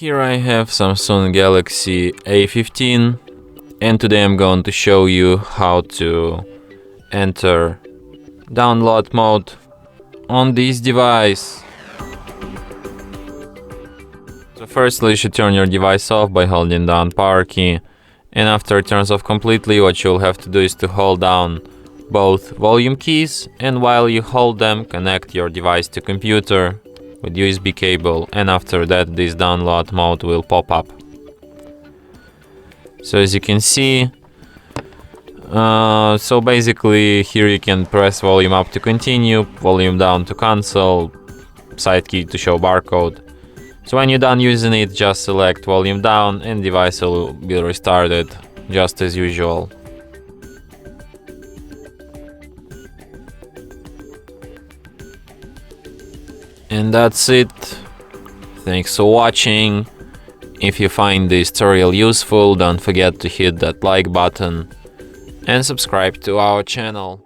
Here I have Samsung Galaxy A15, and today I'm going to show you how to enter download mode on this device. So firstly, you should turn your device off by holding down power key, and after it turns off completely, what you'll have to do is to hold down both volume keys, and while you hold them, connect your device to computer with USB cable, and after that this download mode will pop up. So as you can see, so basically here you can press volume up to continue, volume down to cancel, side key to show barcode. So when you're done using it, just select volume down and device will be restarted just as usual. And that's it. Thanks for watching. If you find this tutorial useful, don't forget to hit that like button and subscribe to our channel.